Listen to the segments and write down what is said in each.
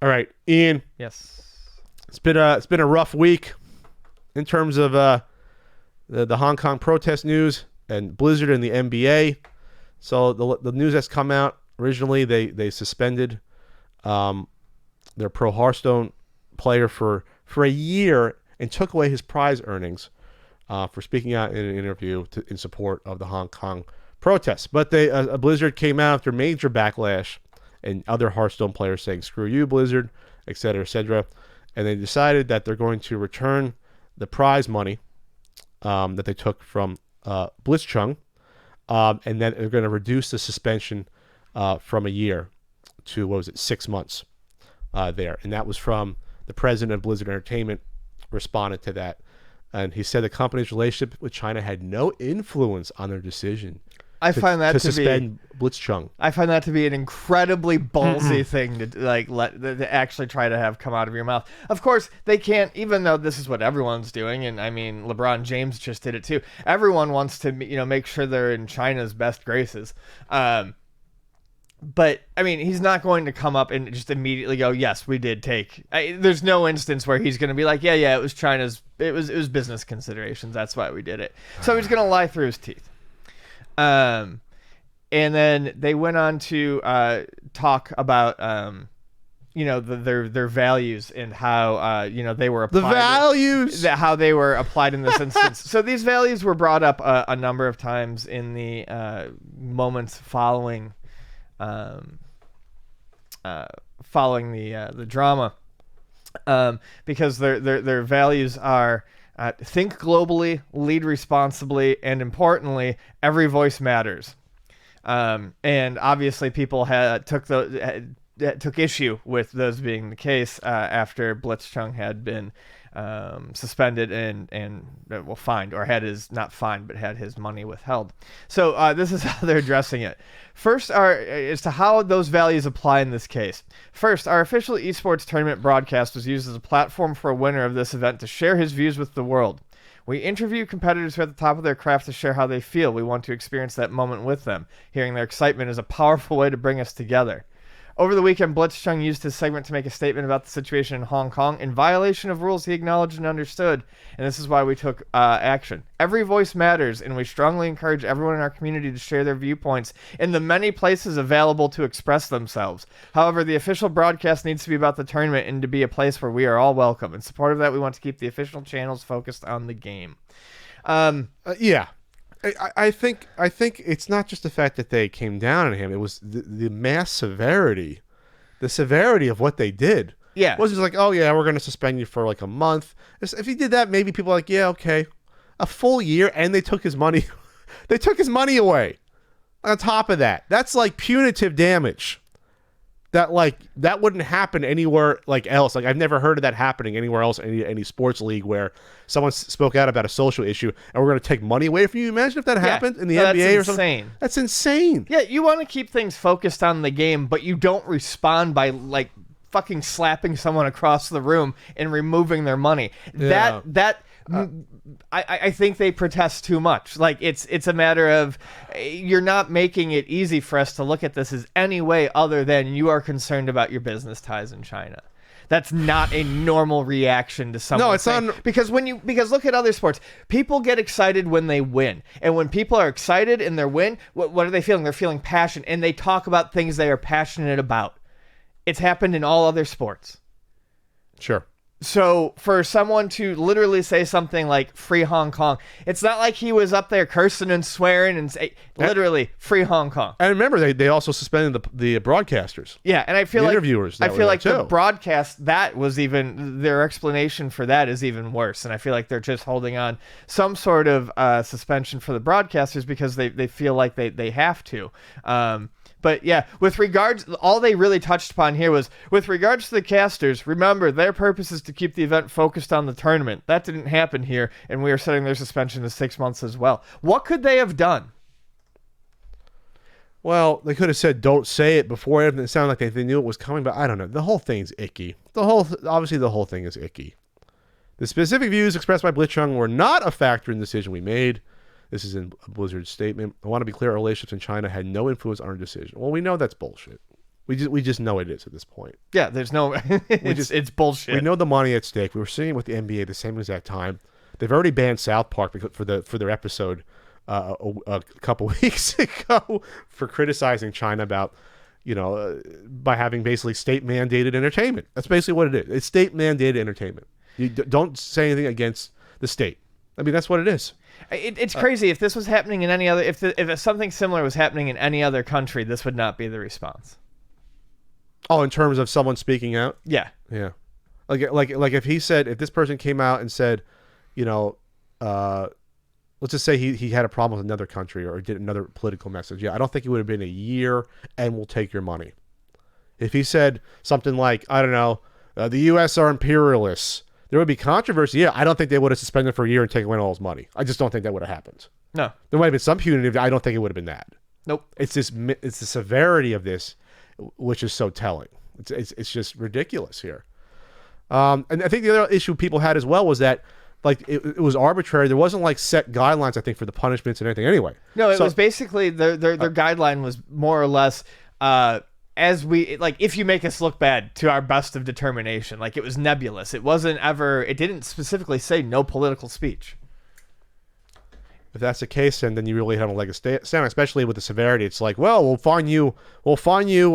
All right, Ian. Yes. It's been a rough week in terms of the Hong Kong protest news and Blizzard and the NBA. So the news that's come out originally, they suspended their pro Hearthstone player for a year and took away his prize earnings for speaking out in an interview in support of the Hong Kong protests. But Blizzard came out after major backlash and other Hearthstone players saying, "Screw you, Blizzard," et cetera, et cetera. And they decided that they're going to return the prize money that they took from blitzchung, and then they're going to reduce the suspension from a year to 6 months there. And that was from the president of Blizzard Entertainment responded to that. And he said the company's relationship with China had no influence on their decision I find that to suspend blitzchung. I find that to be an incredibly ballsy thing to actually try to have come out of your mouth. Of course, they can't, even though this is what everyone's doing, and I mean, LeBron James just did it too. Everyone wants to, make sure they're in China's best graces. But I mean, he's not going to come up and just immediately go, "Yes, we did take." There's no instance where he's going to be like, "Yeah, it was China's. It was business considerations. That's why we did it." So he's going to lie through his teeth. And then they went on to talk about their values and how they were applied. The values, how they were applied in this instance. So these values were brought up a number of times in the moments following the drama, because their values are think globally, lead responsibly, and importantly, every voice matters. And obviously, people took issue with those being the case after blitzchung had been suspended and fined, or had his money withheld. So this is how they're addressing it. First, as to how those values apply in this case. First, our official esports tournament broadcast was used as a platform for a winner of this event to share his views with the world. We interview competitors who are at the top of their craft to share how they feel. We want to experience that moment with them. Hearing their excitement is a powerful way to bring us together. Over the weekend, blitzchung used his segment to make a statement about the situation in Hong Kong in violation of rules he acknowledged and understood, and this is why we took action. Every voice matters, and we strongly encourage everyone in our community to share their viewpoints in the many places available to express themselves. However, the official broadcast needs to be about the tournament and to be a place where we are all welcome. In support of that, we want to keep the official channels focused on the game. Yeah. I think it's not just the fact that they came down on him. It was the mass severity, the severity of what they did. Yeah. It wasn't just like, "Oh yeah, we're going to suspend you for like a month." If he did that, maybe people are like, "Yeah, okay." A full year, and they took his money. They took his money away. On top of that, that's like punitive damage. That wouldn't happen anywhere else. I've never heard of that happening anywhere else in any sports league where someone spoke out about a social issue and we're going to take money away from you. Imagine if that happened in the NBA or something. That's insane. Yeah, you want to keep things focused on the game, but you don't respond by fucking slapping someone across the room and removing their money. Yeah. I think they protest too much. It's a matter of you're not making it easy for us to look at this as any way other than you are concerned about your business ties in China. That's not a normal reaction to someone. No, it's not. Because look at other sports. People get excited when they win. And when people are excited in their win, what are they feeling? They're feeling passion, and they talk about things they are passionate about. It's happened in all other sports. Sure. So for someone to literally say something like "Free Hong Kong," it's not like he was up there cursing and swearing and say literally "Free Hong Kong." And remember, they also suspended the broadcasters. Yeah, and I feel like interviewers. I feel like the broadcast, that was even their explanation for that is even worse, and I feel like they're just holding on some sort of suspension for the broadcasters because they feel like they have to. But yeah, with regards, all they really touched upon here was, with regards to the casters, remember, their purpose is to keep the event focused on the tournament. That didn't happen here, and we are setting their suspension to 6 months as well. What could they have done? Well, they could have said, "Don't say it" before it. It sounded like they knew it was coming, but I don't know. The whole thing's icky. Obviously, the whole thing is icky. The specific views expressed by blitzchung were not a factor in the decision we made. This is in Blizzard's statement. "I want to be clear, our relationships in China had no influence on our decision." Well, we know that's bullshit. We just know it is at this point. Yeah, there's no. It's bullshit. We know the money at stake. We were seeing it with the NBA the same exact time. They've already banned South Park for their episode a couple weeks ago for criticizing China about, by having basically state mandated entertainment. That's basically what it is. It's state mandated entertainment. You don't say anything against the state. I mean, that's what it is. It's crazy. If this was happening in any other, if something similar was happening in any other country, this would not be the response. Oh, in terms of someone speaking out? Yeah. Yeah. Like if this person came out and said, let's just say he had a problem with another country or did another political message. Yeah, I don't think it would have been a year and we'll take your money. If he said something like, I don't know, the U.S. are imperialists, there would be controversy. Yeah, I don't think they would have suspended for a year and taken away all his money. I just don't think that would have happened. No. There might have been some punitive. I don't think it would have been that. Nope. It's the severity of this, which is so telling. It's just ridiculous here. And I think the other issue people had as well was that, like, it was arbitrary. There wasn't like set guidelines, I think, for the punishments and anything. Anyway, no, it was basically their guideline was more or less if you make us look bad, to our best of determination. Like, it was nebulous. It didn't specifically say no political speech. If that's the case, then you really have a leg of stand, especially with the severity. It's like, well, we'll fine you,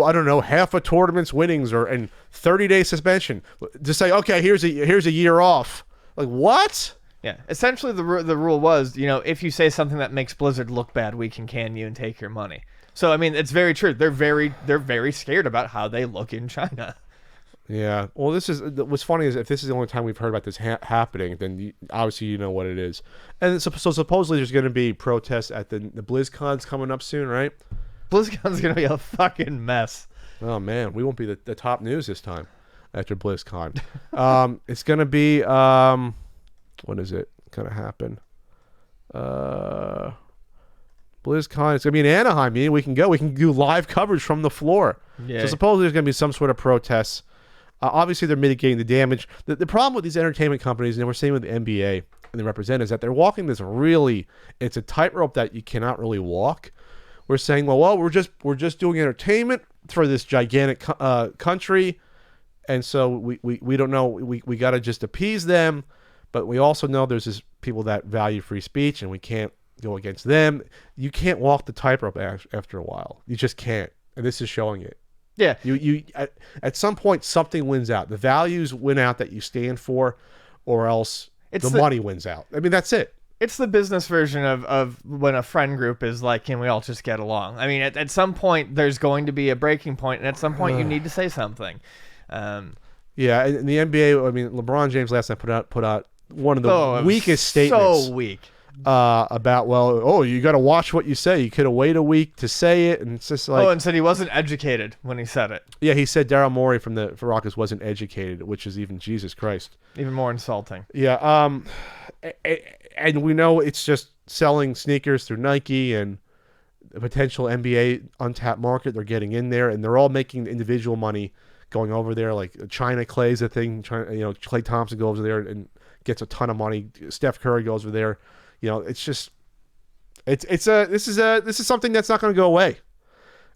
I don't know, half a tournament's winnings and 30-day suspension. Just say, okay, here's a year off. Like, what? Yeah, essentially the rule was, if you say something that makes Blizzard look bad, we can you and take your money. So I mean, it's very true. They're very scared about how they look in China. Yeah. Well, what's funny is if this is the only time we've heard about this happening, then obviously you know what it is. And so supposedly there's going to be protests at the BlizzCon's coming up soon, right? BlizzCon's going to be a fucking mess. Oh man, we won't be the top news this time after BlizzCon. It's going to be when is it going to happen? BlizzCon. It's going to be in Anaheim. We can go. We can do live coverage from the floor. Yeah. So supposedly there's going to be some sort of protests. Obviously, they're mitigating the damage. The problem with these entertainment companies, and we're seeing with the NBA and the representatives, that they're walking this it's a tightrope that you cannot really walk. We're saying, well, we're just doing entertainment for this gigantic country, and so we don't know. We got to just appease them, but we also know there's this people that value free speech, and we can't go against them. You can't walk the tightrope after a while. You just can't, and this is showing it. Yeah. You at some point something wins out. The values win out that you stand for, or else the money wins out. I mean, that's it. It's the business version of when a friend group is like, can we all just get along? I mean, at some point there's going to be a breaking point, and at some point you need to say something. Yeah, and the NBA. I mean, LeBron James last night put out one of the weakest statements. So weak. About you got to watch what you say. You could have waited a week to say it, and it's just like and said he wasn't educated when he said it. Yeah, he said Daryl Morey from the Rockets wasn't educated, which is even Jesus Christ, even more insulting. Yeah, and we know it's just selling sneakers through Nike and the potential NBA untapped market. They're getting in there, and they're all making individual money going over there. Like China Clay's a thing. Klay Thompson goes over there and gets a ton of money. Steph Curry goes over there. It's just, this is something that's not going to go away.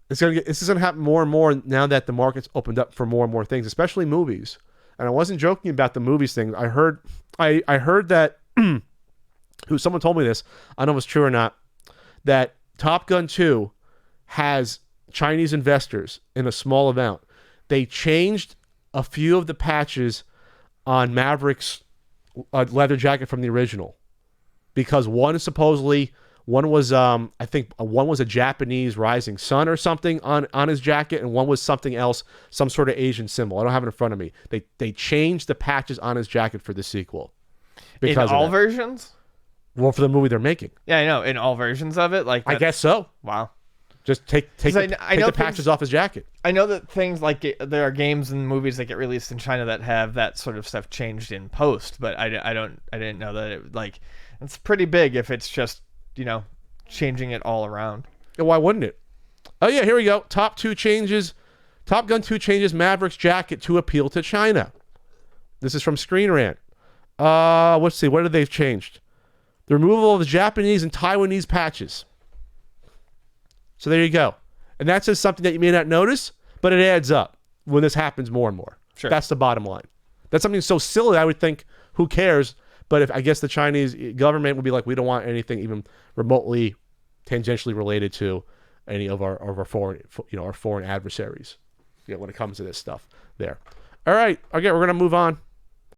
This is going to happen more and more now that the market's opened up for more and more things, especially movies. And I wasn't joking about the movies thing. I heard that someone told me this. I don't know if it's true or not. That Top Gun 2 has Chinese investors in a small amount. They changed a few of the patches on Maverick's leather jacket from the original. Because one was I think one was a Japanese rising sun or something on his jacket, and one was something else, some sort of Asian symbol. I don't have it in front of me. They changed the patches on his jacket for the sequel. In all versions? Well, for the movie they're making. Yeah, I know. In all versions of it, I guess so. Wow. Just take the patches off his jacket. I know that things like there are games and movies that get released in China that have that sort of stuff changed in post, but I didn't know that it it's pretty big if it's just, changing it all around. Yeah, why wouldn't it? Oh, yeah, here we go. Top Gun 2 changes Maverick's jacket to appeal to China. This is from Screen Rant. Let's see. What have they changed? The removal of the Japanese and Taiwanese patches. So there you go. And that's just something that you may not notice, but it adds up when this happens more and more. Sure. That's the bottom line. That's something so silly. I would think, who cares? But if I guess the Chinese government would be like, we don't want anything even remotely tangentially related to any of our foreign, our foreign adversaries, when it comes to this stuff there. All right. Okay. We're going to move on.